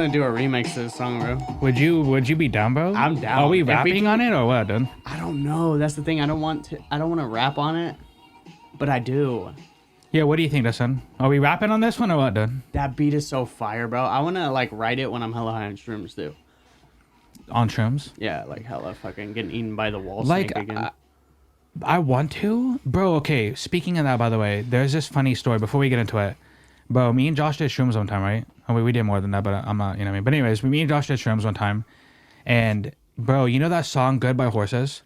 want to do a remix to this song, bro. Would you be down, bro? I'm down. Are we If rapping on it or what, dude? I don't know. That's the thing. I don't want to rap on it, but I do. Yeah, what do you think, Dustin? Are we rapping on this one or what, dude? That beat is so fire, bro. I want to like write it when I'm hella high on shrooms too. On shrooms? Yeah, like hella fucking getting eaten by the wall Like, snake again. I want to, bro. Okay, speaking of that, by the way, there's this funny story before we get into it. Bro, me and Josh did shrooms one time, right? Oh, we did more than that, but I'm not, you know what I mean? But anyways, me and Josh did shrooms one time. And, bro, you know that song Good by Horses?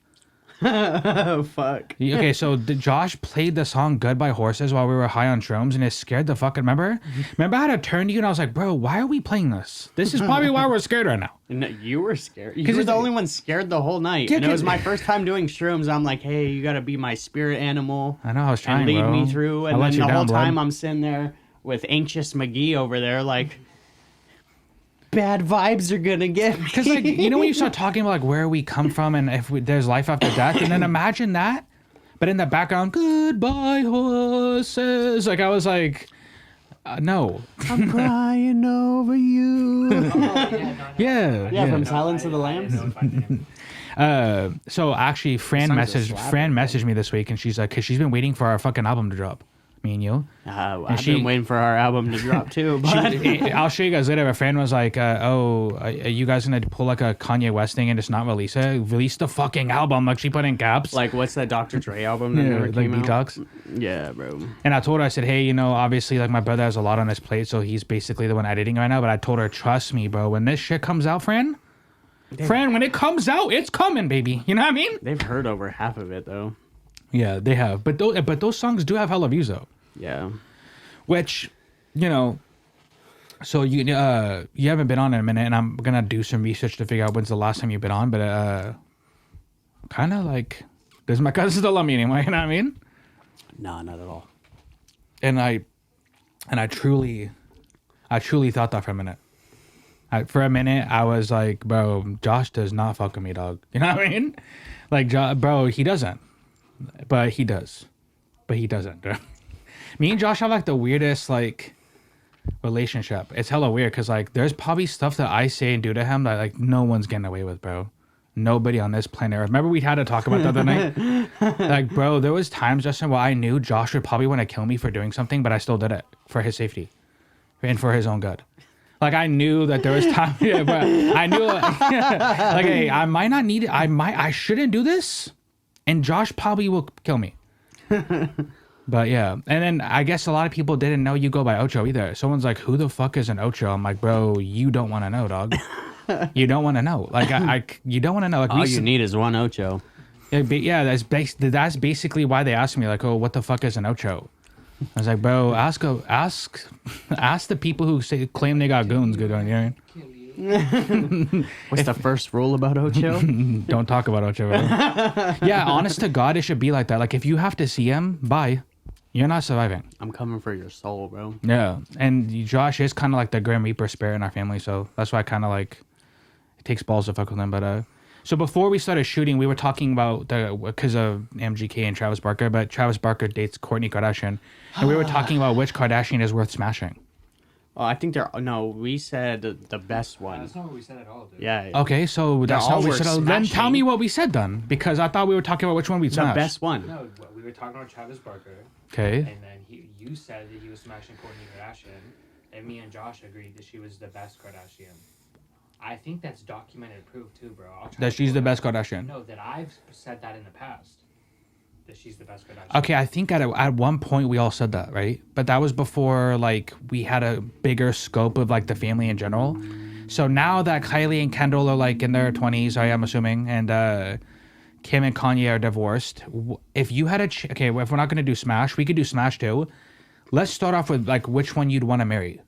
Oh, fuck. Okay, so Josh played the song Good by Horses while we were high on shrooms, and it scared the fucking, remember I had to turn to you and I was like, bro, why are we playing this? This is probably why we're scared right now. No, you were scared. You were the only one scared the whole night. Yeah, and it was my first time doing shrooms. I'm like, hey, you got to be my spirit animal. I know, I was trying, and lead bro. me through. And I let then you the whole down, time blood. I'm sitting there with anxious McGee over there like, bad vibes are going to get me. Because, like, you know when you start talking about, like, where we come from and if there's life after death, and then imagine that, but in the background, goodbye, horses. Like, I was like, no. I'm crying over you. Yeah, from Silence of the Lambs. So actually, Fran messaged me this week, and she's like, because she's been waiting for our fucking album to drop. Me and you. I've been waiting for our album to drop too. But I'll show you guys later. But Fran was like, are you guys gonna pull like a Kanye West thing and just not release it? Release the fucking album. Like she put in caps. like, what's that Dr. Dre album that never like came out? Detox. Yeah, bro. And I told her, I said, hey, you know, obviously, like, my brother has a lot on his plate, so he's basically the one editing right now. But I told her, trust me, bro, when this shit comes out, Fran, when it comes out, it's coming, baby. You know what I mean? They've heard over half of it though. Yeah, they have. But those songs do have hella views, though. Yeah. Which, you know, so you haven't been on in a minute, and I'm gonna do some research to figure out when's the last time you've been on. But kind of like, does my cousin still love me anymore? You know what I mean? No, not at all. And I truly thought that for a minute. For a minute, I was like, bro, Josh does not fuck with me, dog. You know what I mean? Like, bro, he doesn't. But he does. But he doesn't, bro. Me and Josh have, like, the weirdest, like, relationship. It's hella weird, because, like, there's probably stuff that I say and do to him that, like, no one's getting away with, bro. Nobody on this planet. Remember we had to talk about the other night? Like, bro, there was times, Justin, where I knew Josh would probably want to kill me for doing something, but I still did it for his safety and for his own good. Like, I knew that there was time, yeah, but I knew, like, hey, I might not need it. I shouldn't do this, and Josh probably will kill me. But yeah, and then I guess a lot of people didn't know you go by Ocho either. Someone's like, who the fuck is an Ocho? I'm like, bro, you don't want to know, dog. You don't want to know. Like, you don't want to know. Like, All you need is one Ocho. Yeah, that's basically why they asked me, like, oh, what the fuck is an Ocho? I was like, bro, ask the people who claim they got goons good on you. What's the first rule about Ocho? Don't talk about Ocho, bro. Yeah, honest to God, it should be like that. Like, if you have to see him, bye. You're not surviving. I'm coming for your soul, bro. Yeah, and Josh is kind of like the Grim Reaper spirit in our family, so that's why I kind of like it takes balls to fuck with him. But so before we started shooting, we were talking about because of MGK and Travis Barker, but Travis Barker dates Kourtney Kardashian, and we were talking about which Kardashian is worth smashing. Oh, I think we said the best one. That's not what we said at all, dude. Yeah. Okay, so that's not what we said. Then tell me what we said then, because I thought we were talking about which one we'd smash. The best one. No, we were talking about Travis Barker. Okay. And then you said that he was smashing Kourtney Kardashian, and me and Josh agreed that she was the best Kardashian. I think that's documented proof too, bro. That she's the best Kardashian. No, that I've said that in the past. That she's the best Kardashian. Okay, I think at one point we all said that, right? But that was before, like, we had a bigger scope of, like, the family in general. So now that Kylie and Kendall are, like, in their 20s, I am assuming, and Kim and Kanye are divorced, if you had okay, if we're not going to do Smash, we could do Smash too. Let's start off with, like, which one you'd want to marry.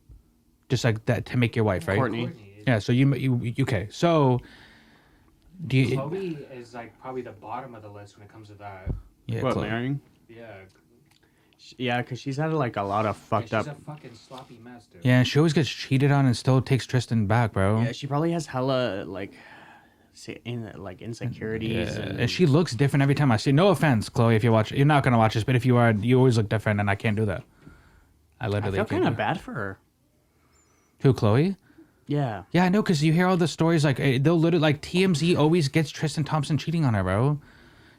Just like that to make your wife, right? Kourtney. Yeah, so you okay. So do you... Chloe is, like, probably the bottom of the list when it comes to that. Yeah, What, marrying? Yeah. Yeah, because she's had, like, a lot of fucked up... She's a fucking sloppy mess, dude. Yeah, she always gets cheated on and still takes Tristan back, bro. Yeah, she probably has hella, like insecurities. Yeah. And she looks different every time I see. No offense, Chloe, if you watch, you're not gonna watch this, but if you are, you always look different, and I can't do that. I literally feel can't kind of do bad for her. Who, Chloe? Yeah. Yeah, I know, because you hear all the stories, like, they'll literally, like, TMZ always gets Tristan Thompson cheating on her, bro.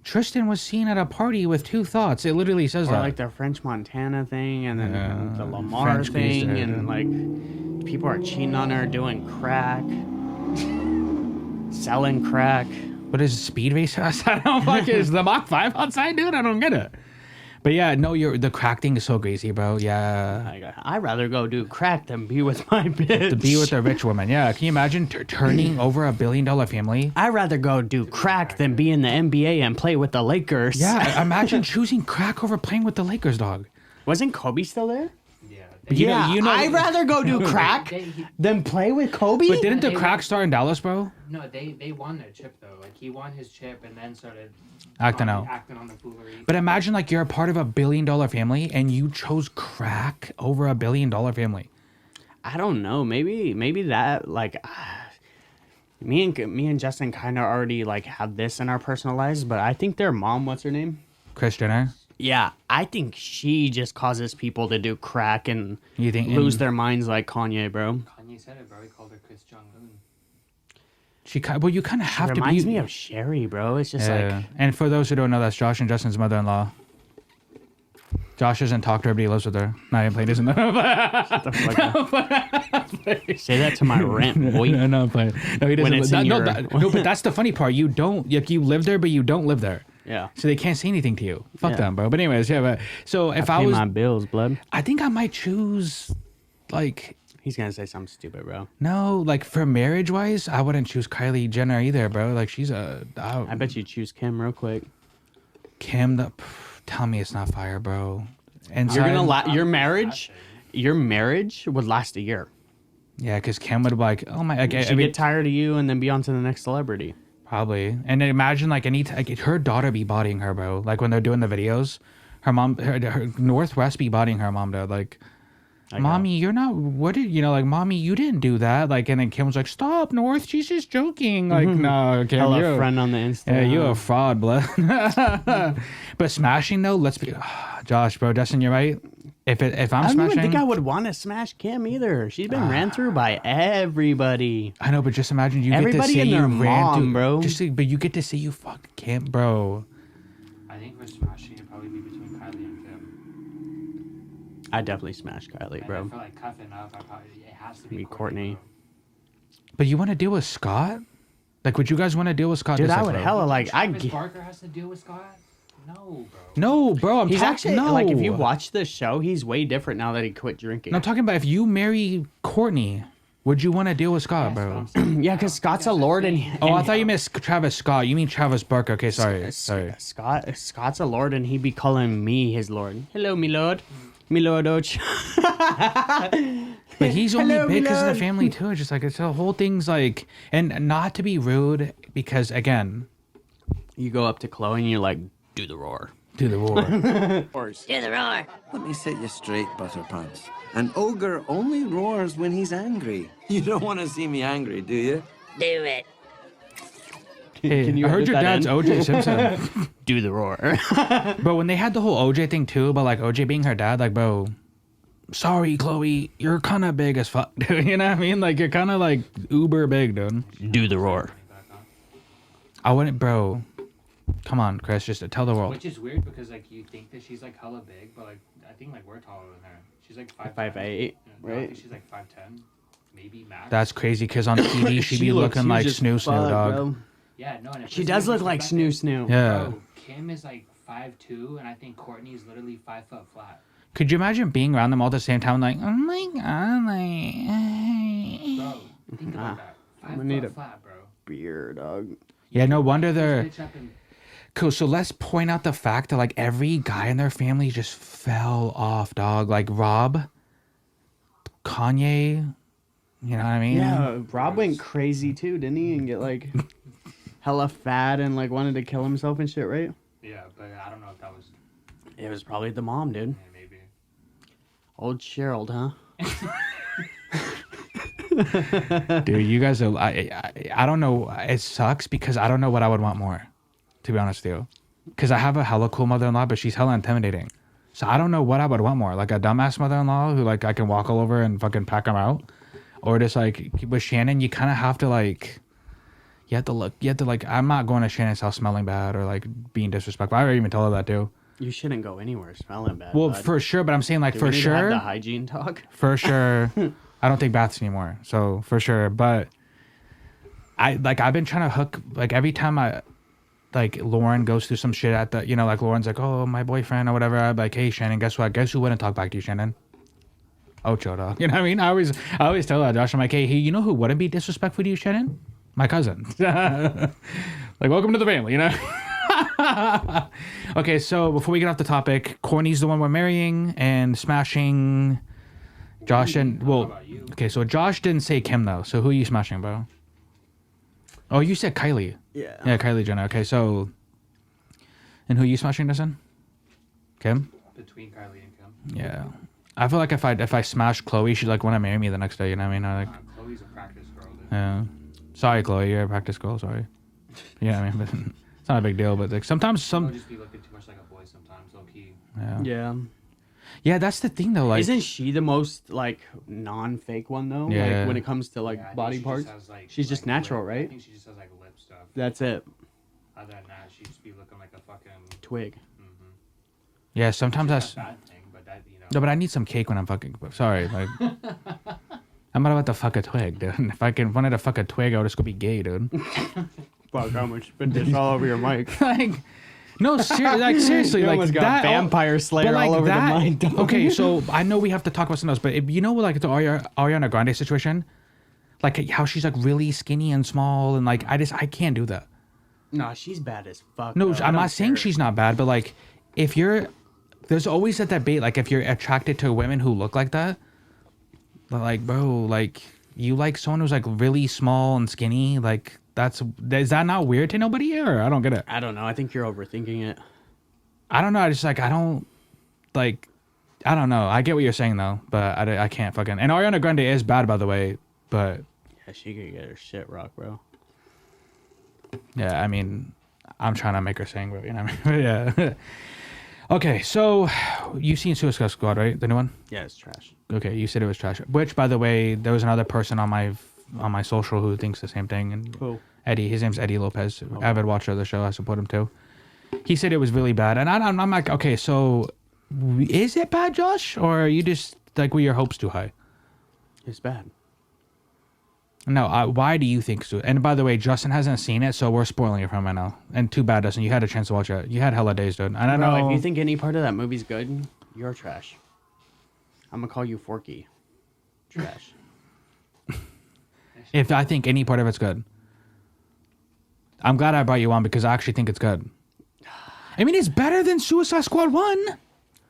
Tristan was seen at a party with 2 thoughts. It literally says Or that. like the French Montana thing, and then the Lamar French thing, greaser. and like people are cheating on her, doing crack, selling crack. What is speed race outside? I don't fuck is the Mach 5 outside, dude? I don't get it. But yeah, no, the crack thing is so crazy, bro. Yeah. I'd rather go do crack than be with my bitch. To be with a rich woman. Yeah. Can you imagine turning over $1 billion family? I'd rather go do crack than be in the NBA and play with the Lakers. Yeah. Imagine choosing crack over playing with the Lakers, dog. Wasn't Kobe still there? Yeah. You know, I'd rather go do crack than play with Kobe. But didn't the crack start in Dallas, bro? No, they won their chip though. Like he won his chip and then started Acting out. acting on the foolery. But imagine like you're a part of $1 billion family and you chose crack over $1 billion family. I don't know. Maybe that like me and Justin kind of already like have this in our personal lives, but I think their mom, what's her name? Kris Jenner. Yeah, I think she just causes people to do crack and You think lose their minds like Kanye, bro. Kanye said it, bro. He called her Chris Jong-un. Well, you kind of have to be. Reminds me of Sherry, bro. It's just like And for those who don't know, that's Josh and Justin's mother-in-law. Josh doesn't talk to her, but he lives with her. Not even playing, isn't it? say that to my rent, boy. No, I'm playing. No, he doesn't. When it's in your- No, but that's the funny part. You don't. Like, you live there, but you don't live there. Yeah. So they can't say anything to you. Fuck Yeah. them, bro. But anyways, yeah. But so if I Pay was, my bills, blood. I think I might choose, like, He's gonna say something stupid, bro. no, like for marriage wise, I wouldn't choose Kylie Jenner either, bro. Like she's I bet you choose Kim real quick. Kim. Tell me it's not fire, bro. And You're gonna your marriage would last a year. Yeah, because Kim would be like, oh my, like, She'd get tired of you and then be on to the next celebrity. probably. And then imagine like her daughter be bodying her, bro. Like when they're doing the videos, her mom, her Northwest be bodying her mom, dude. Like, mommy, you're not. What did you know? Like, mommy, you didn't do that. Like, and then Kim was like, stop, North. She's just joking. Like, no, Kim, Hello, you're friend on the Insta. Yeah, you a fraud, blood. But smashing though, let's be, Josh, bro, Dustin, you're right. If I'm I don't smashing, even think I would want to smash Kim either. She's been ran through by everybody. I know, but just imagine you Everybody get to say and their you ran mom, through, bro. But you get to say you fucked Kim, bro. I think for smashing it'd probably be between Kylie and Kim. I definitely smash Kylie, And bro. then for like cuffing up, it has to be Be Courtney. bro. But you want to deal with Scott? Like, would you guys want to deal with Scott? Dude, I Disick, would bro? hella like. Travis Barker has to deal with Scott? No, bro. No, bro. He's actually like, if you No. watch the show, he's way different now that he quit drinking. No, I'm talking about if you marry Courtney, would you want to deal with Scott, bro? Yeah, because Scott's a lord, and Oh, I thought you meant Travis Scott. You mean Travis Barker? Okay, sorry. Scott's a lord, and he be calling me his lord. Hello, me lord, Ocho. But he's only Hello, big because of Milord. the family too. It's just like it's the whole thing's like, and not to be rude, because again, You go up to Chloe and you're like, do the roar. do the war. Do the roar. Let me set you straight, Butterpants. An ogre only roars when he's angry. You don't want to see me angry, do you? Do it. Hey, Can you I heard edit your that dad's in? OJ Simpson. Do the roar. But when they had the whole OJ thing too, about like OJ being her dad, like, bro, sorry, Chloe, you're kind of big as fuck, dude. You know what I mean? Like, you're kind of like uber big, dude. Do the roar. I wouldn't, bro. Come on, Chris, just tell the world. Which is weird because like you think that she's like hella big, but like I think like we're taller than her. She's like 5'8", 5'8", I right? think she's like 5'10", maybe max. That's crazy, because on TV she'd be looking like Snoo Snoo, dog. Yeah, no. And it She puts does it in look like perspective. Snoo Snoo. Yeah. Bro, Kim is like 5'2", and I think Courtney is literally 5 foot flat. Could you imagine being around them all at the same time, like, oh my god, Bro, think about that. 5 gonna need foot a- flat, bro. Beer, dog. Yeah, no wonder This they're bitch up in- cool. So let's point out the fact that like every guy in their family just fell off, dog. Like Rob, Kanye, you know what I mean? Yeah, Rob went crazy too, didn't he? And get like hella fat and like wanted to kill himself and shit, right? Yeah, but I don't know if that was It was probably the mom, dude. maybe. Old Cheryl, huh? Dude, you guys are. I don't know. It sucks because I don't know what I would want more, to be honest with you. Because I have a hella cool mother-in-law, but she's hella intimidating. So I don't know what I would want more. Like a dumbass mother-in-law who like I can walk all over and fucking pack them out, or just like with Shannon, you kind of have to like. You have to like. I'm not going to Shannon's house smelling bad or like being disrespectful. I already even told her that too. You shouldn't go anywhere smelling bad. Well, bud. for sure, but I'm saying like Do for we need to sure. have the hygiene talk. For sure. I don't take baths anymore. So for sure. But I've been trying to hook like every time like Lauren goes through some shit at the like Lauren's like, oh, my boyfriend or whatever. I'm like, hey Shannon, guess what? Guess who wouldn't talk back to you, Shannon? Ocho, dog. You know what I mean? I always tell that Josh, I'm like, hey, you know who wouldn't be disrespectful to you, Shannon? My cousin. Like, welcome to the family, you know? Okay, so before we get off the topic, Corny's the one we're marrying and smashing Josh and okay, so Josh didn't say Kim though. So who are you smashing, bro? Oh, you said Kylie. Yeah. Yeah, Kylie Jenner. Okay, so and who are you smashing this in? Kim? Between Kylie and Kim. Yeah. I feel like if I smash Chloe, she'd like want to marry me the next day, you know what I mean? I like Chloe's a practice girl, dude. yeah. Sorry, Chloe, you're a practice girl, sorry. Yeah, I mean, but it's not a big deal, but like sometimes I'll just be looking too much like a boy sometimes, low key. yeah. Yeah. Yeah, that's the thing though, like Isn't she the most like non-fake one though? Yeah. Like when it comes to like Yeah, I think body she parts, just has, like, she's just natural, lip, I right? think she just has like lip stuff. That's it. Other than that, she just be looking like a fucking. Twig. yeah, sometimes That's that's not a bad thing, but that no, but I need some cake when I'm fucking. Sorry, like I'm not about to fuck a twig, dude. If I wanted to fuck a twig, I would just go be gay, dude. Fuck, how much spit this all over your mic? Like, no, seriously, You like almost got that vampire slayer but, like, all over that, the mic. dog. Okay, so I know we have to talk about something else, but if, like the Ariana Grande situation, like how she's like really skinny and small, and like I can't do that. No, she's bad as fuck. No, though. I I'm don't not saying care. she's not bad, but like if there's always that debate, like if you're attracted to women who look like that, like bro, like you like someone who's like really small and skinny, like is that not weird to nobody, or I don't get it. I don't know. I think you're overthinking it. I don't know. I just like I don't know. I get what you're saying though, but I can't fucking. And Ariana Grande is bad, by the way, but Yeah, she could get her shit rock, bro. yeah, I mean, I'm trying to make her sing, bro. You know what I mean? Yeah. Okay, so you've seen Suicide Squad, right? The new one? Yeah, it's trash. Okay, you said it was trash. Which, by the way, there was another person on my social who thinks the same thing. And Who? Eddie, his name's Eddie Lopez, avid watcher of the show. I support him too. He said it was really bad, and I'm like, okay, so is it bad, Josh, or are you just like were your hopes too high? It's bad. No, why do you think so? And by the way, Justin hasn't seen it, so we're spoiling it for him right now. And too bad, Justin. You had a chance to watch it. You had hella days, dude. And I Bro, know if you think any part of that movie's good, you're trash. I'm gonna call you Forky. Trash. if I think any part of it's good. I'm glad I brought you on because I actually think it's good. I mean, it's better than Suicide Squad 1.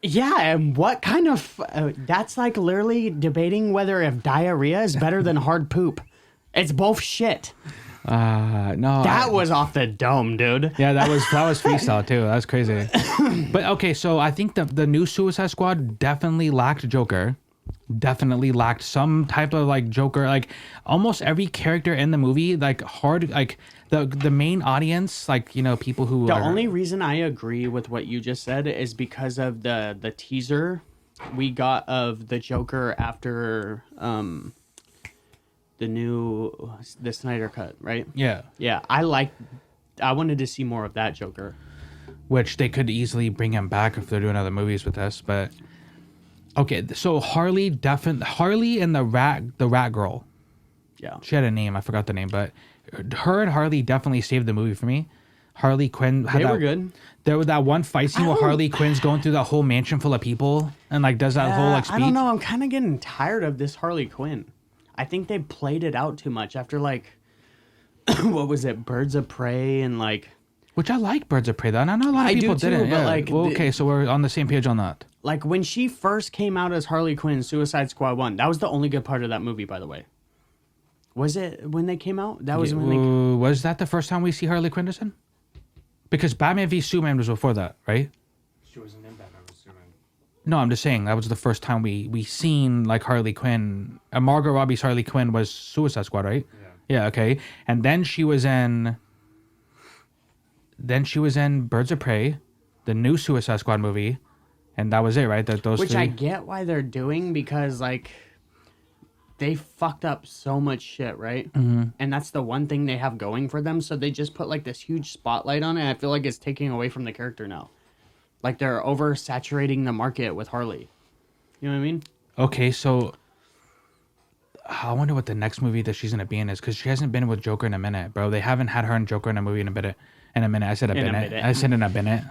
Yeah, and what kind of... that's like literally debating whether if diarrhea is better than hard poop. It's both shit. No. That was off the dome, dude. Yeah, that was freestyle too. That was crazy. But okay, so I think the new Suicide Squad definitely lacked Joker. Definitely lacked some type of like Joker. Like almost every character in the movie, like hard, like the main audience, like people who. The only reason I agree with what you just said is because of the teaser we got of the Joker after the Snyder cut, right? Yeah, Yeah, I wanted to see more of that Joker. which they could easily bring him back if they're doing other movies with this, but. Okay, so Harley and the rat girl. Yeah. She had a name, I forgot the name, but her and Harley definitely saved the movie for me. Harley Quinn had They were good. There was that one fight scene where don't- Harley Quinn's going through that whole mansion full of people and like does that whole like speech. I don't know. I'm kind of getting tired of this Harley Quinn. I think they played it out too much after like, what was it, Birds of Prey and like. Which I like Birds of Prey though. And I know a lot of I do people too, didn't. but, Yeah. like, Well, okay, so we're on the same page on that. Like when she first came out as Harley Quinn, Suicide Squad 1, that was the only good part of that movie, by the way. Was it when they came out? That was when they. Was that the first time we see Harley Quinn? Because Batman v Superman was before that, right? She wasn't in Batman vs Superman. No, I'm just saying that was the first time we seen like Harley Quinn. Margot Robbie's Harley Quinn was Suicide Squad, right? Yeah. Okay. And then she was in. Birds of Prey, the new Suicide Squad movie, and that was it, right? Those Which three. I get why they're doing because like they fucked up so much shit, right? Mm-hmm. And that's the one thing they have going for them. So they just put like this huge spotlight on it. I feel like it's taking away from the character now. Like they're oversaturating the market with Harley. You know what I mean? Okay, so I wonder what the next movie that she's gonna be in is, because she hasn't been with Joker in a minute, bro. They haven't had her and Joker in a movie in a minute. I said a minute. I said in a minute.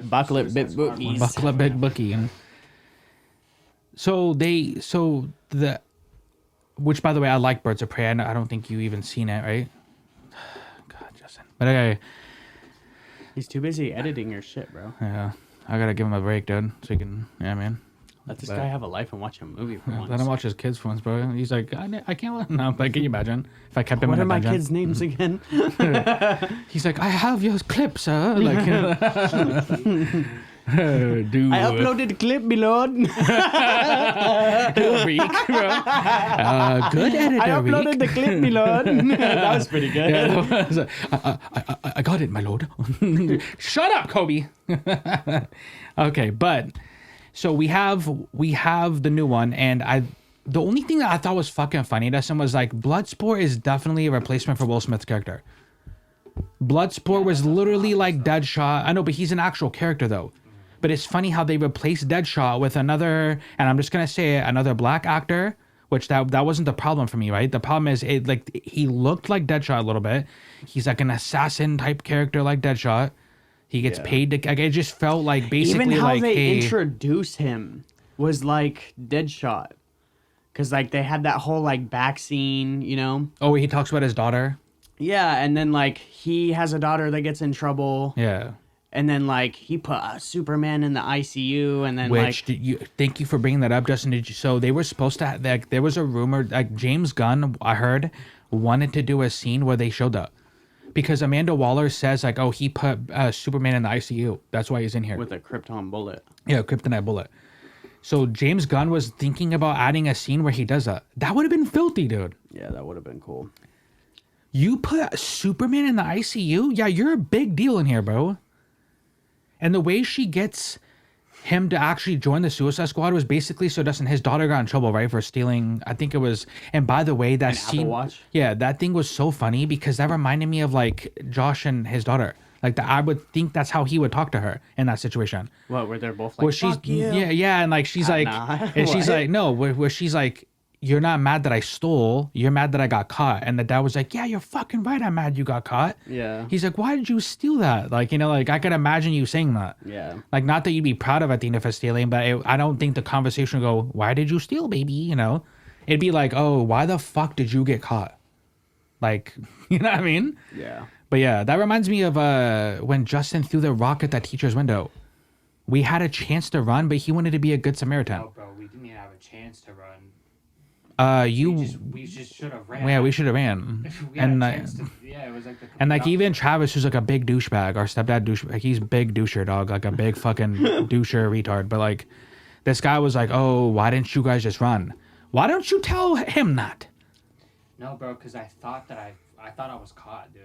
Buckle it, big bookies. Buckle up, big bookie. Which, by the way, I like Birds of Prey. I don't think you even seen it, right? God, Justin. But okay. He's too busy editing your shit, bro. Yeah, I gotta give him a break, dude. So he can, yeah, man. Let this guy have a life and watch a movie for once. Let him watch his kids for once, bro. He's like, I can't. No, but can you imagine if I kept him? What in are my dungeon? kids' names again? He's like, I have your clip, sir. Like, dude. I uploaded a clip, my lord. Good week, bro. Good editor. I uploaded week. the clip, my lord. That was pretty good. Yeah, I got it, my lord. Shut up, Kobe. Okay, but so we have the new one, and the only thing that I thought was fucking funny to some was like Bloodsport is definitely a replacement for Will Smith's character. Bloodsport was literally like Deadshot. I know, but he's an actual character though. But it's funny how they replaced Deadshot with another, and I'm just gonna say it, another black actor, which that wasn't the problem for me, right? The problem is he looked like Deadshot a little bit. He's like an assassin type character like Deadshot. He gets paid to. Like, it just felt like basically even how like they introduce him was like Deadshot, because like they had that whole like back scene, you know. Oh, he talks about his daughter. Yeah, and then like he has a daughter that gets in trouble. Yeah. And then like he put Superman in the ICU, and then Which thank you for bringing that up, Justin. So they were supposed to like there was a rumor like James Gunn, I heard, wanted to do a scene where they showed up. Because Amanda Waller says, like, oh, he put Superman in the ICU. That's why he's in here. with a Krypton bullet. Yeah, kryptonite bullet. So James Gunn was thinking about adding a scene where he does that. That would have been filthy, dude. Yeah, that would have been cool. You put Superman in the ICU? Yeah, you're a big deal in here, bro. And the way she gets him to actually join the Suicide Squad was basically so Dustin, his daughter got in trouble, right, for stealing, I think it was, and by the way, that An scene, Apple Watch? yeah, that thing was so funny because that reminded me of like Josh and his daughter. Like I would think that's how he would talk to her in that situation. What, where they're both like, Where she's, fuck you. yeah, and like she's like, nah. and she's What? like, no, where she's like, you're not mad that I stole, you're mad that I got caught. And the dad was like, yeah, you're fucking right, I'm mad you got caught. Yeah. He's like, why did you steal that? Like, you know, like I could imagine you saying that. Yeah. Like, not that you'd be proud of at the end of it stealing, but I don't think the conversation would go, why did you steal, baby? You know, it'd be like, oh, why the fuck did you get caught? Like, you know what I mean? Yeah. But yeah, that reminds me of when Justin threw the rock at that teacher's window. We had a chance to run, but he wanted to be a good Samaritan. No, bro, we didn't even have a chance to run. We just should have ran. Yeah, we should have ran. We had And a chance to, yeah, it was like the and like even Travis, who's like a big douchebag, our stepdad douche, like he's big doucher dog, like a big fucking doucher retard. But like, this guy was like, "Oh, why didn't you guys just run? Why don't you tell him that?" No, bro, because I thought I was caught, dude.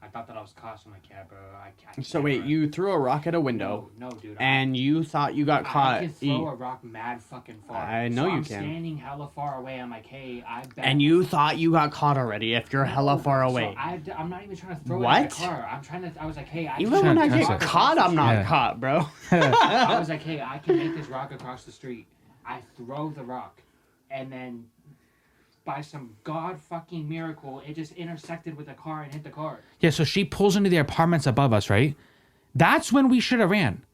I thought that I was caught. So I'm like, yeah, bro, I can't. So wait, you threw a rock at a window. No, dude. And you thought you got caught. I can throw a rock mad fucking far. I know you I'm can. standing hella far away. I'm like, hey, I bet. And you thought you got caught already if you're hella far away. So I'm not even trying to throw it What? in the car. I'm trying to. I was like, hey, I Even can when I Trying to get test it. caught, I'm not Yeah. caught, bro. I was like, hey, I can make this rock across the street. I throw the rock, and then by some god fucking miracle, it just intersected with the car and hit the car. Yeah, so she pulls into the apartments above us, right? That's when we should have ran.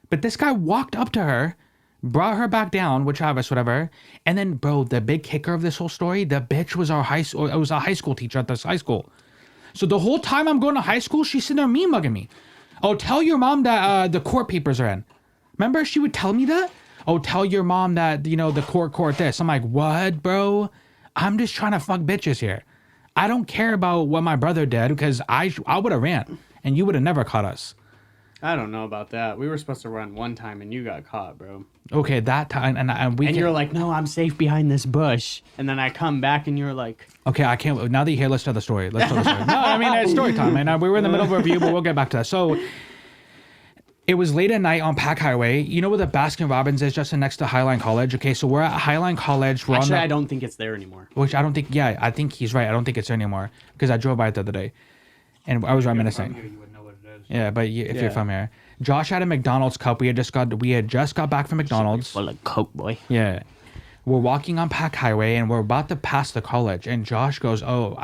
But this guy walked up to her, brought her back down, with Travis, whatever. And then, bro, the big kicker of this whole story, the bitch was our high school. It was a high school teacher at this high school. So the whole time I'm going to high school, she's sitting there mean mugging me. Oh, tell your mom that the court papers are in. Remember, she would tell me that? Oh, tell your mom that, you know, the court this. I'm like, what, bro? I'm just trying to fuck bitches here. I don't care about what my brother did because I would have ran and you would have never caught us. I don't know about that. We were supposed to run one time and you got caught, bro. Okay, that time and And you're like, no, I'm safe behind this bush. And then I come back and you're like, okay, I can't. Now that you're here, let's tell the story. No, I mean it's story time, and we were in the middle of a review, but we'll get back to that. So It was late at night on Pack Highway. You know where the Baskin Robbins is, just next to Highline College? Okay, so we're at Highline College. We're Actually, on I don't think it's there anymore. which I don't think, yeah, I think he's right. I don't think it's there anymore because I drove by it the other day. And I was reminiscing. You would know what it is. Yeah, but if you're from here. Josh had a McDonald's cup. We had just got back from McDonald's. Full of Coke, boy. Yeah. We're walking on Pack Highway and we're about to pass the college. And Josh goes, "Oh,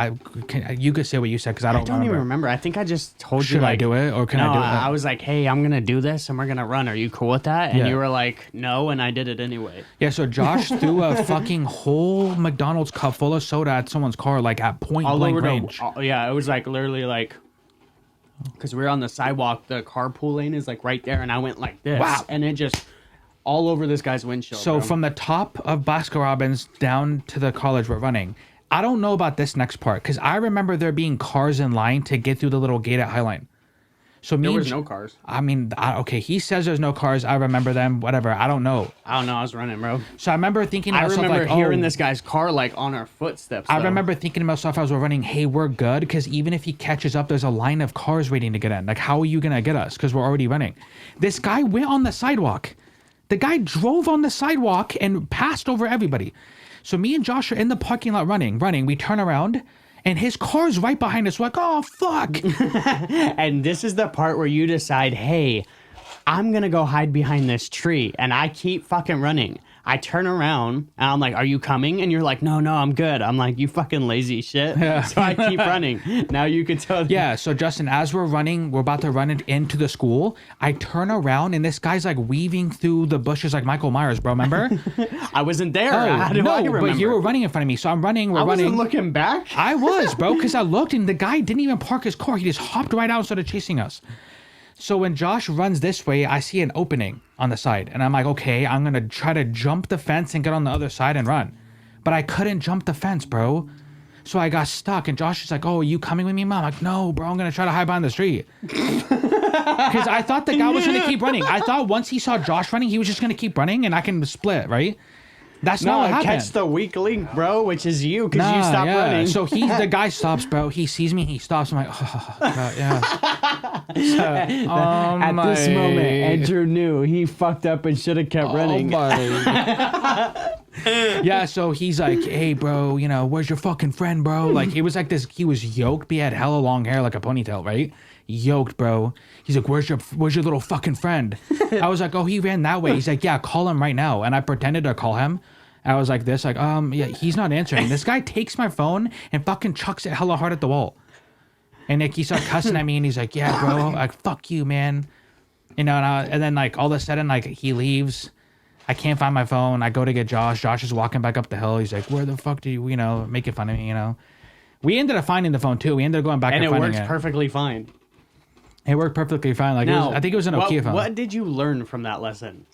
you could say what you said because I don't remember." Even remember. I think I just told you, Should I like, do it or can no, I do it? I was like, hey, I'm going to do this and we're going to run. Are you cool with that? And Yeah. you were like, no, and I did it anyway. Yeah, so Josh threw a fucking whole McDonald's cup full of soda at someone's car, like at point All blank over range. yeah, it was like literally like, because we were on the sidewalk, the carpool lane is like right there, and I went like this. Wow. And it just all over this guy's windshield. So bro. from the top of Baskin Robbins down to the college we're running. I don't know about this next part because I remember there being cars in line to get through the little gate at Highline. So me, there was no cars. I mean, okay, he says there's no cars. I remember them. Whatever. I don't know. I don't know. I was running, bro. So I remember thinking to I myself, remember like, hearing oh, this guy's car like on our footsteps. I though. remember thinking to myself as we're running, hey, we're good because even if he catches up, there's a line of cars waiting to get in. Like, how are you gonna get us? Because we're already running. This guy went on the sidewalk. The guy drove on the sidewalk and passed over everybody. So me and Josh are in the parking lot running. We turn around, and his car's right behind us. We're like, oh, fuck. And this is the part where you decide, hey, I'm going to go hide behind this tree. And I keep fucking running. I turn around and I'm like, are you coming? And you're like, no, I'm good. I'm like, you fucking lazy shit. Yeah. So I keep running. Now you can tell. Yeah, so Justin, as we're running, we're about to run it into the school. I turn around, and this guy's like weaving through the bushes like Michael Myers, bro. Remember? I wasn't there. Oh, How do I remember? but you were running in front of me. So I'm running, we're I running. wasn't looking back. I was, bro, because I looked, and the guy didn't even park his car. He just hopped right out and started chasing us. So when Josh runs this way, I see an opening on the side. And I'm like, okay, I'm going to try to jump the fence and get on the other side and run. But I couldn't jump the fence, bro. So I got stuck. And Josh is like, oh, are you coming with me, Mom? I'm like, no, bro, I'm going to try to hide behind the tree. Because I thought the guy was going to keep running. I thought once he saw Josh running, he was just going to keep running and I can split, right? That's not what happened. Catch the weak link, bro, which is you because you stopped yeah. running. So the guy stops, bro. He sees me, he stops. I'm like, oh, God, yeah. So, At this moment, Andrew knew he fucked up and should have kept running. Yeah, so he's like, hey, bro, you know, where's your fucking friend, bro? Like, it was like this, he was yoked, but he had hella long hair, like a ponytail, right? Yoked, bro. He's like, where's your little fucking friend? I was like, oh, he ran that way. He's like, yeah, call him right now. And I pretended to call him. I was like this, like, yeah, he's not answering. This guy takes my phone and fucking chucks it hella hard at the wall. And like, he started cussing at me, and he's like, yeah, bro, like, fuck you, man. You know, and then like all of a sudden, like, he leaves. I can't find my phone. I go to get Josh. Josh is walking back up the hill. He's like, where the fuck did you know, making fun of me, you know? We ended up finding the phone too. We ended up going back and finding it. And it worked perfectly fine. It worked perfectly fine. Like, Now, I think it was an Nokia phone. What did you learn from that lesson?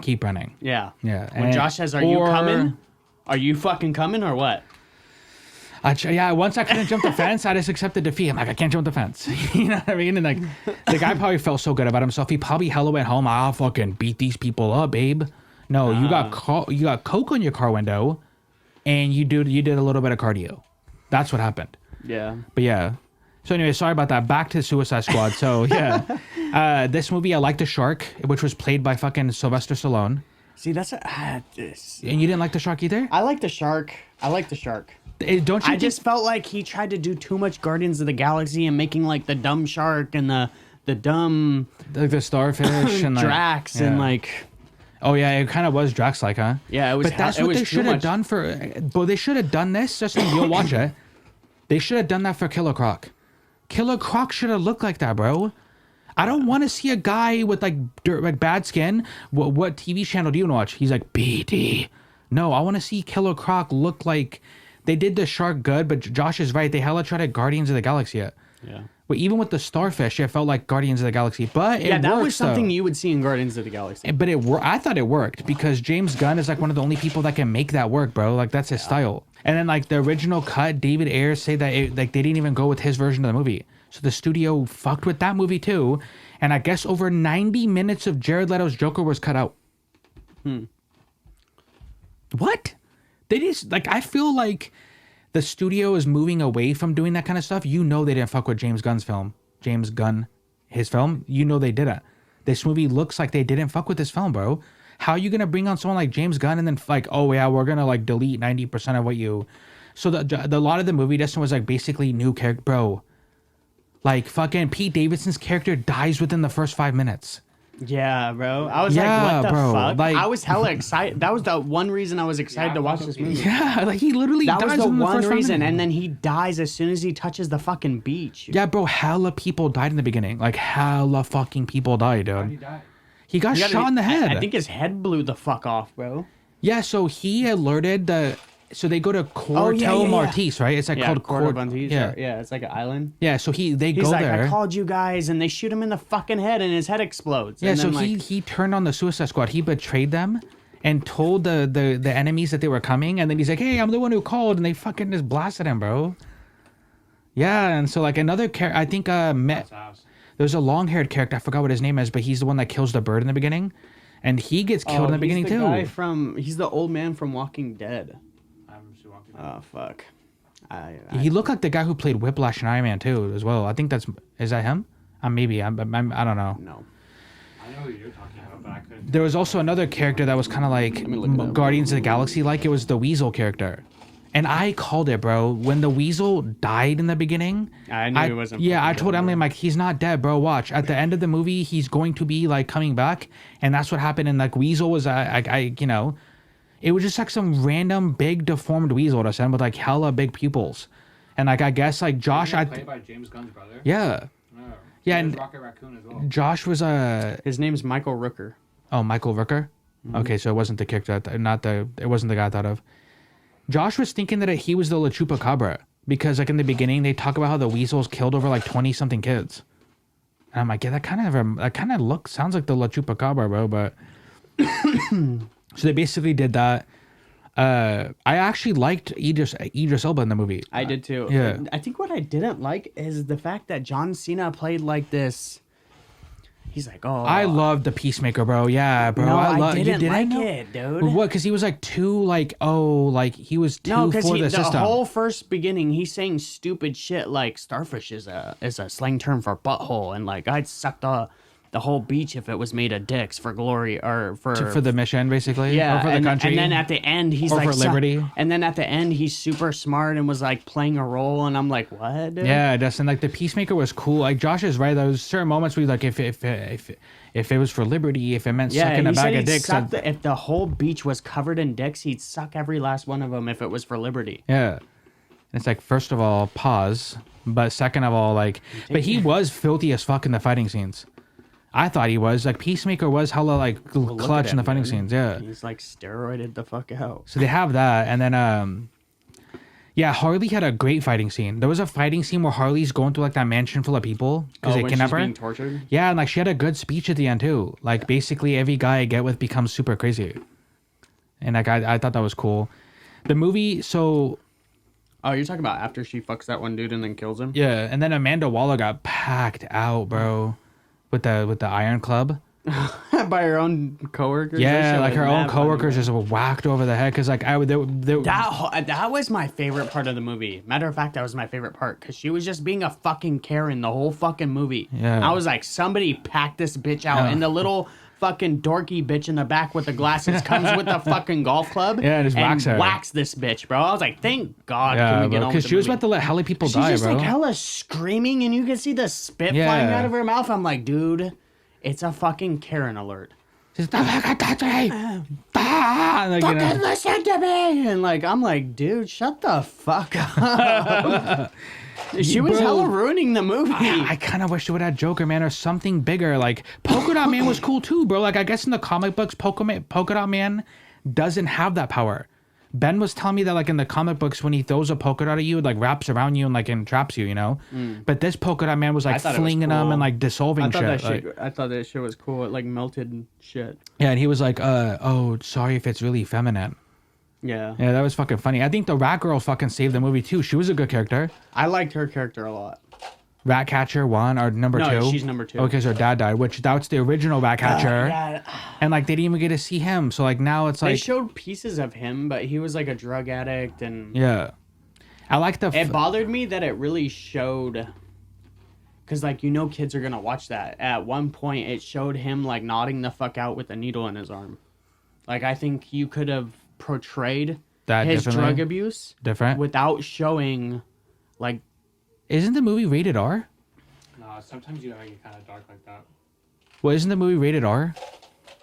Keep running. Yeah. Yeah. When Josh says, are you coming? Are you fucking coming or what? Yeah, once I couldn't jump the fence, I just accepted defeat. I'm like, I can't jump the fence. You know what I mean? And like, the guy probably felt so good about himself. He probably hella went home. I'll fucking beat these people up, babe. No, you got Coke on your car window, and you did a little bit of cardio. That's what happened. Yeah. But yeah. So anyway, sorry about that. Back to Suicide Squad. So yeah, this movie, I like the shark, which was played by fucking Sylvester Stallone. See, that's And you didn't like the shark either? I like the shark. Don't you? I just felt like he tried to do too much Guardians of the Galaxy and making like the dumb shark and the dumb like the starfish and like, Drax and like. Oh yeah, it kind of was Drax-like, huh? Yeah, it was. But that's what they should have done for. But they should have done this. Just you'll watch it. They should have done that for Killer Croc. Killer Croc should have looked like that, bro. I don't want to see a guy with like dirt, like bad skin. What TV channel do you watch? He's like BD. No, I want to see Killer Croc look like. They did the shark good, but Josh is right. They hella tried at Guardians of the Galaxy. Yeah. But even with the starfish, it felt like Guardians of the Galaxy. But yeah, that works, was something you would see in Guardians of the Galaxy. But I thought it worked because James Gunn is like one of the only people that can make that work, bro. Like that's his style. And then like the original cut, David Ayers say that like they didn't even go with his version of the movie. So the studio fucked with that movie too. And I guess over 90 minutes of Jared Leto's Joker was cut out. What? They just like I feel like the studio is moving away from doing that kind of stuff. You know they didn't fuck with James Gunn, his film. You know they didn't. this movie looks like they didn't fuck with this film, bro. How are you gonna bring on someone like James Gunn and then like, oh yeah, we're gonna like delete 90% of what you. So the lot of the movie just was like basically new character, bro. Like fucking Pete Davidson's character dies within the first 5 minutes. Yeah, bro. I was like, what the fuck? Like, I was hella excited. That was the one reason I was excited to watch this movie. Yeah, like he literally That dies was the within one first 5 reason, minutes. and then he dies as soon as he touches the fucking beach. Yeah, bro, hella people died in the beginning. Like hella fucking people died, How'd he dude. die? He got shot in the head. I think his head blew the fuck off, bro. Yeah, so he alerted the. So they go to Cortel Martis, right? It's like called Cordobantes. Yeah, Yeah, it's like an island. yeah. So they He's go like, there. I called you guys, and they shoot him in the fucking head, and his head explodes. Yeah, and so then, he turned on the Suicide Squad. He betrayed them and told the enemies that they were coming, and then he's like, "Hey, I'm the one who called," and they fucking just blasted him, bro. Yeah, and so like another character, I think there's a long-haired character. I forgot what his name is, but he's the one that kills the bird in the beginning, and he gets killed in the beginning he's the too. Guy he's the old man from Walking Dead. I'm just walking. Oh fuck. He looked like the guy who played Whiplash in Iron Man 2 as well. I think is that him? Maybe. I don't know. No. I know who you're talking about, but I couldn't. There was also another character that was kind of like Guardians of the Galaxy, like it was the Weasel character. And I called it, bro. When the Weasel died in the beginning, I knew he wasn't. Yeah, I fucking told dead, Emily, I'm bro. like, he's not dead, bro. Watch. At the end of the movie, he's going to be like coming back, and that's what happened. And like Weasel was, it was just like some random big deformed weasel to send with like hella big pupils, and like I guess like Josh, Played by James Gunn's brother. yeah, Oh. Yeah, He was and- Rocket Raccoon as well. Josh was His name's Michael Rooker. Michael Rooker. Okay, so it wasn't the character, it wasn't the guy I thought of. Josh was thinking that he was the La Chupacabra because like in the beginning they talk about how the weasels killed over like 20 something kids. And I'm like, yeah, that kind of sounds like the La Chupacabra, bro. But so they basically did that. I actually liked Idris Elba in the movie. I did too. Yeah. I think what I didn't like is the fact that John Cena played like this. He's like, oh. I loved the Peacemaker, bro. Yeah, bro. No, I didn't like know? it, dude. What? Because he was like too like he was too No, because for the the system. whole first beginning, he's saying stupid shit like starfish is a slang term for butthole, and like I'd suck the whole beach if it was made of dicks for glory or for the mission, basically. yeah, or for the and, country. and then at the end he's Or like for liberty. and then at the end he's super smart and was like playing a role, and I'm like, what? Dude? Yeah, Dustin. Like the Peacemaker was cool. Like Josh is right. There was certain moments where he's like, if it was for liberty, if it meant sucking a he bag said of he'd dicks. suck if the whole beach was covered in dicks, he'd suck every last one of them if it was for liberty. Yeah. It's like, first of all, pause. But second of all, like, but he was filthy as fuck in the fighting scenes. I thought he was. Like, Peacemaker was hella, like, clutch in the fighting scenes. Yeah. He's like steroided the fuck out. So they have that. And then, yeah, Harley had a great fighting scene. There was a fighting scene where Harley's going through, like, that mansion full of people because they when kidnap she's her. being tortured? Yeah, and, like, she had a good speech at the end, too. Like, basically, every guy I get with becomes super crazy. And, like, I thought that was cool. The movie, so... Oh, you're talking about after she fucks that one dude and then kills him? Yeah, and then Amanda Waller got packed out, bro, with the Iron Club. By her own coworkers? That Yeah, shit like was her own mad coworkers funny, just whacked over the head because like that was my favorite part of the movie. Matter of fact, that was my favorite part because she was just being a fucking Karen the whole fucking movie. Yeah. I was like, somebody pack this bitch out, Yeah. and the little fucking dorky bitch in the back with the glasses comes with the fucking golf club. Yeah, and just whacks her. this bitch, bro. I was like, thank God, can yeah, we get on with because the she was movie? about to let hella people She's die, just bro. like hella screaming, and you can see the spit Yeah. flying out of her mouth. I'm like, dude, it's a fucking Karen alert. She's like, ah, like, you know. Fucking listen to me! And like, I'm like, dude, shut the fuck up. She was Bro. hella ruining the movie. I kind of wish they would have Joker Man or something bigger. Like Polka Dot Man was cool too, bro. Like I guess in the comic books, Polka Dot Man doesn't have that power. Ben was telling me that like in the comic books, when he throws a polka dot at you, it like wraps around you and like entraps you, you know. But this Polka Dot Man was like thought it was flinging them cool. and like dissolving I thought shit. that Like, shit. I thought that shit was cool. It like melted shit. yeah, and he was like, oh, sorry if it's really feminine. Yeah. Yeah, that was fucking funny. I think the Rat Girl fucking saved the movie too. She was a good character. I liked her character a lot. Ratcatcher 1 or number No, 2. she's number 2. Okay, because her dad died, which that's the original Ratcatcher. Yeah. And like they didn't even get to see him. So like now it's They like showed pieces of him, but he was like a drug addict, and yeah. I like the it bothered me that it really showed. Because, like, you know kids are going to watch that. At one point, it showed him, like, nodding the fuck out with a needle in his arm. Like, I think you could have portrayed That his differently? drug abuse without showing, like... Isn't the movie rated R? No, sometimes you gotta get kind of dark like that. Well, isn't the movie rated R?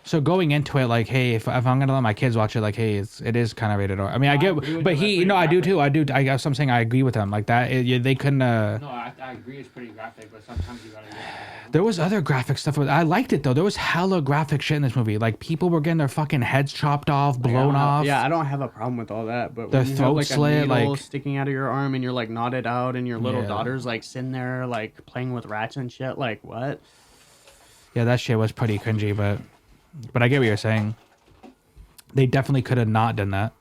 So going into it, like, hey, if I'm gonna let my kids watch it, like, hey, it is kind of rated R. I mean, I get, but I do too. I guess I'm saying I agree with them. Like that, they couldn't. No, I agree. It's pretty graphic, but sometimes you gotta. There was other graphic stuff. I liked it though. There was hella graphic shit in this movie. Like people were getting their fucking heads chopped off, blown off. Yeah, I don't have a problem with all that. But their when you throat have, like, slit, a needle like sticking out of your arm, and you're like knotted out, and your little Yeah. daughter's like sitting there like playing with rats and shit. Like what? yeah, that shit was pretty cringy. But I get what you're saying. They definitely could have not done that.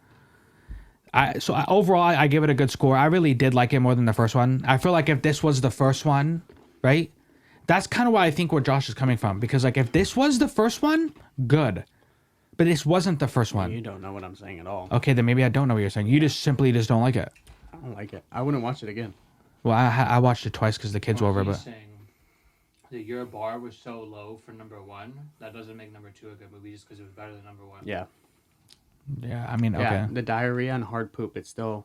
Overall, I give it a good score. I really did like it more than the first one. I feel like if this was the first one, right? That's kind of why I think where Josh is coming from. Because like if this was the first one, good. But this wasn't the first one. You don't know what I'm saying at all. Okay, then maybe I don't know what you're saying. You just simply don't like it. I don't like it. I wouldn't watch it again. Well, I watched it twice because the kids were over, but Saying that your bar was so low for number one, that doesn't make number two a good movie just because it was better than number one. Yeah. yeah, I mean, okay. Yeah. The diarrhea and hard poop. It's still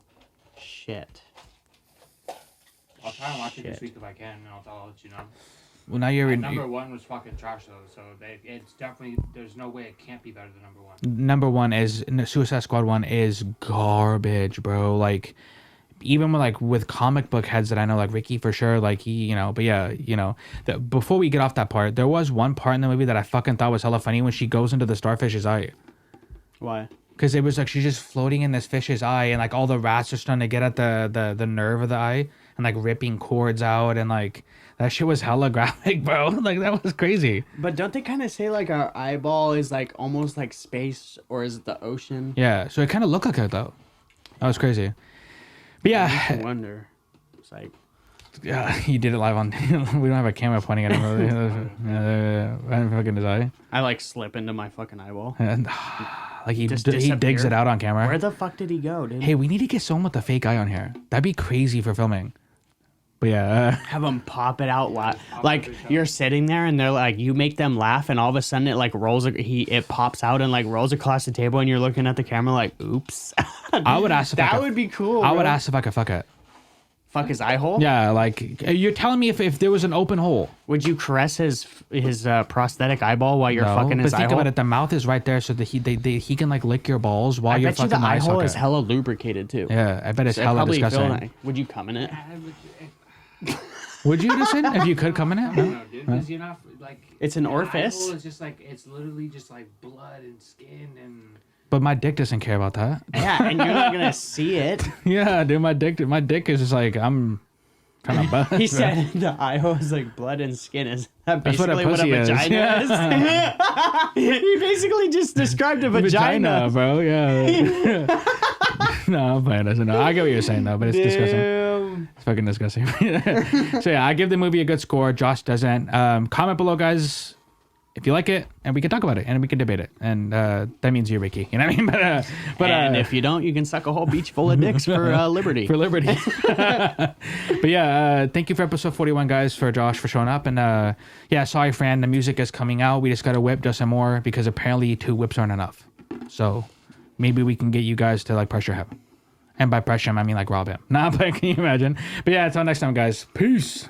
shit. I'll try and watch it this Shit. week if I can, and I'll let you know. Well, now you're Number one was fucking trash though, so it's definitely there's no way it can't be better than number one. number one is Suicide Squad 1 is garbage, bro. Like even with comic book heads that I know, like Ricky for sure, like he, but yeah, before we get off that part, there was one part in the movie that I fucking thought was hella funny when she goes into the starfish's eye. Why? Because it was like she's just floating in this fish's eye, and like all the rats are starting to get at the nerve of the eye and like ripping cords out, and like that shit was hella graphic, bro. Like that was crazy. But don't they kind of say like our eyeball is like almost like space, or is it the ocean? Yeah, so it kind of looked like it though. That was crazy. But yeah, I wonder. It's like, yeah, you did it live on. We don't have a camera pointing at him. Really. Fucking his eye. I like slip into my fucking eyeball. And, like he Just digs disappear. it out on camera. Where the fuck did he go, dude? Hey, we need to get someone with a fake eye on here. That'd be crazy for filming. But yeah, Have them pop it out loud. Like you're sitting there and they're like, you make them laugh, and all of a sudden it like rolls. It pops out and like rolls across the table, and you're looking at the camera like, oops. I would ask if that I could, would be cool. I would bro. ask if I could fuck it. Fuck his eye hole. Yeah, like you're telling me if there was an open hole. Would you caress his prosthetic eyeball while you're fucking his but eye think hole? about it. The mouth is right there, so that he can like lick your balls while I you're bet you fucking the eye hole socket. is hella lubricated too. Yeah, I bet it's So it hella probably disgusting. feel nice. Would you come in it? Would you listen if you could come in it? No? No, dude, because you're not like. It's an the orifice. eyeball is just like it's literally just like blood and skin and. But my dick doesn't care about that. Yeah, and you're not gonna see it. Yeah, dude, my dick is just like I'm kind of buzzed. He said the eye hole is like blood and skin. Is that That's what a basically what a pussy is. vagina Yeah. is? He basically just described a vagina. bro. Yeah. No, I'm playing this. No, I get what you're saying though, but it's disgusting. Damn. It's fucking disgusting. So yeah, I give the movie a good score. Josh doesn't. Comment below, guys, if you like it, and we can talk about it, and we can debate it. And that means you're Ricky. You know what I mean? But And if you don't, you can suck a whole beach full of dicks for liberty. for liberty. But yeah, thank you for episode 41, guys, for Josh for showing up. And yeah, sorry, Fran, the music is coming out. We just got to whip just some more because apparently 2 whips aren't enough. So maybe we can get you guys to like pressure him. And by pressure him, I mean like rob him. Nah, but can you imagine? But yeah, until next time, guys. Peace.